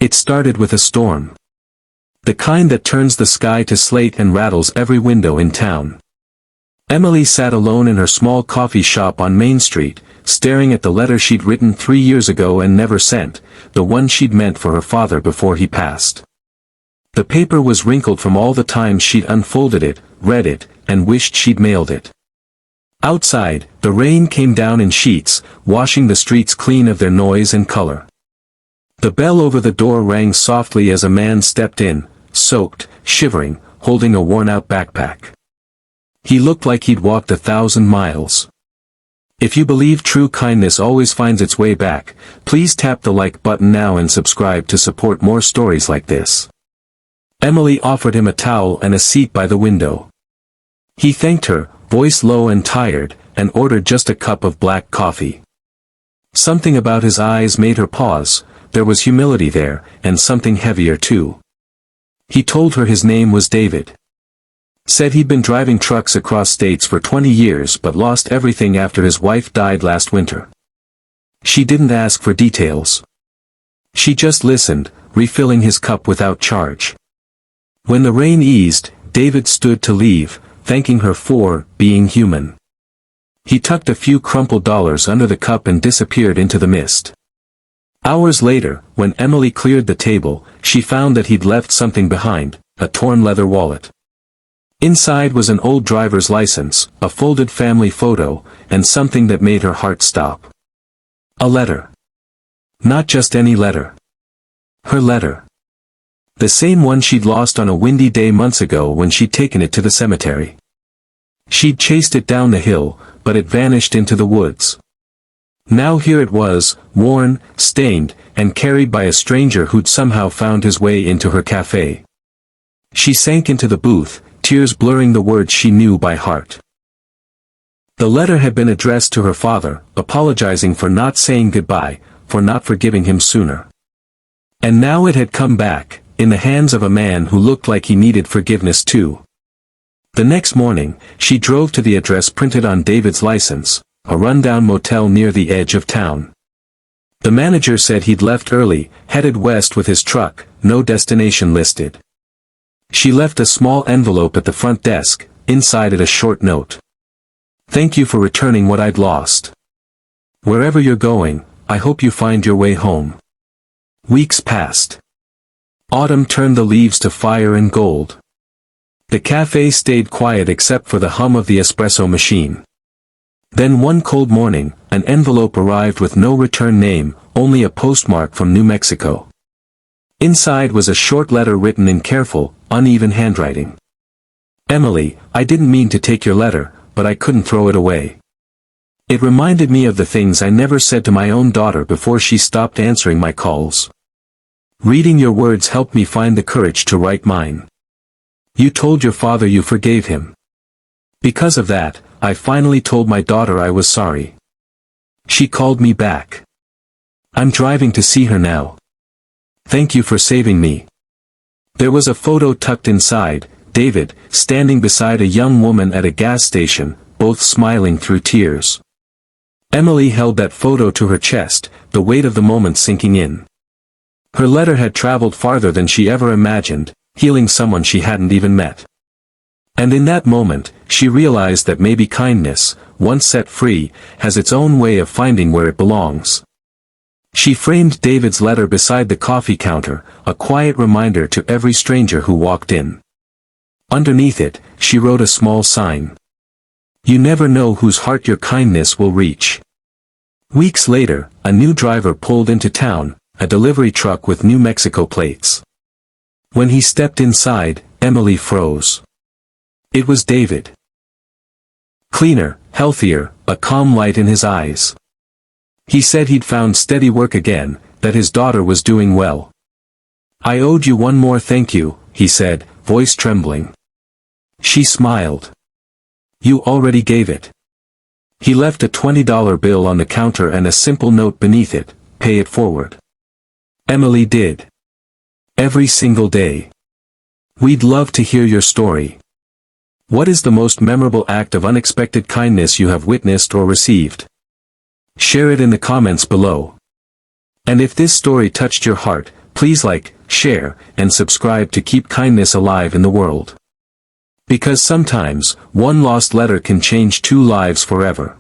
It started with a storm. The kind that turns the sky to slate and rattles every window in town. Emily sat alone in her small coffee shop on Main Street, staring at the letter she'd written 3 years ago and never sent, the one she'd meant for her father before he passed. The paper was wrinkled from all the times she'd unfolded it, read it, and wished she'd mailed it. Outside, the rain came down in sheets, washing the streets clean of their noise and color. The bell over the door rang softly as a man stepped in, soaked, shivering, holding a worn-out backpack. He looked like he'd walked 1,000 miles. If you believe true kindness always finds its way back, please tap the like button now and subscribe to support more stories like this. Emily offered him a towel and a seat by the window. He thanked her, voice low and tired, and ordered just a cup of black coffee. Something about his eyes made her pause. There was humility there, and something heavier too. He told her his name was David. Said he'd been driving trucks across states for 20 years but lost everything after his wife died last winter. She didn't ask for details. She just listened, refilling his cup without charge. When the rain eased, David stood to leave, thanking her for being human. He tucked a few crumpled dollars under the cup and disappeared into the mist. Hours later, when Emily cleared the table, she found that he'd left something behind, a torn leather wallet. Inside was an old driver's license, a folded family photo, and something that made her heart stop. A letter. Not just any letter. Her letter. The same one she'd lost on a windy day months ago when she'd taken it to the cemetery. She'd chased it down the hill, but it vanished into the woods. Now here it was, worn, stained, and carried by a stranger who'd somehow found his way into her café. She sank into the booth, tears blurring the words she knew by heart. The letter had been addressed to her father, apologizing for not saying goodbye, for not forgiving him sooner. And now it had come back, in the hands of a man who looked like he needed forgiveness too. The next morning, she drove to the address printed on David's license, a rundown motel near the edge of town. The manager said he'd left early, headed west with his truck, no destination listed. She left a small envelope at the front desk, inside it a short note. Thank you for returning what I'd lost. Wherever you're going, I hope you find your way home. Weeks passed. Autumn turned the leaves to fire and gold. The cafe stayed quiet except for the hum of the espresso machine. Then one cold morning, an envelope arrived with no return name, only a postmark from New Mexico. Inside was a short letter written in careful, uneven handwriting. Emily, I didn't mean to take your letter, but I couldn't throw it away. It reminded me of the things I never said to my own daughter before she stopped answering my calls. Reading your words helped me find the courage to write mine. You told your father you forgave him. Because of that, I finally told my daughter I was sorry. She called me back. I'm driving to see her now. Thank you for saving me. There was a photo tucked inside, David, standing beside a young woman at a gas station, both smiling through tears. Emily held that photo to her chest, the weight of the moment sinking in. Her letter had traveled farther than she ever imagined, healing someone she hadn't even met. And in that moment, she realized that maybe kindness, once set free, has its own way of finding where it belongs. She framed David's letter beside the coffee counter, a quiet reminder to every stranger who walked in. Underneath it, she wrote a small sign. You never know whose heart your kindness will reach. Weeks later, a new driver pulled into town, a delivery truck with New Mexico plates. When he stepped inside, Emily froze. It was David. Cleaner, healthier, a calm light in his eyes. He said he'd found steady work again, that his daughter was doing well. I owed you one more thank you, he said, voice trembling. She smiled. You already gave it. He left a $20 bill on the counter and a simple note beneath it, pay it forward. Emily did. Every single day. We'd love to hear your story. What is the most memorable act of unexpected kindness you have witnessed or received? Share it in the comments below. And if this story touched your heart, Please like, share, and subscribe to keep kindness alive in the world. Because sometimes, one lost letter can change two lives forever.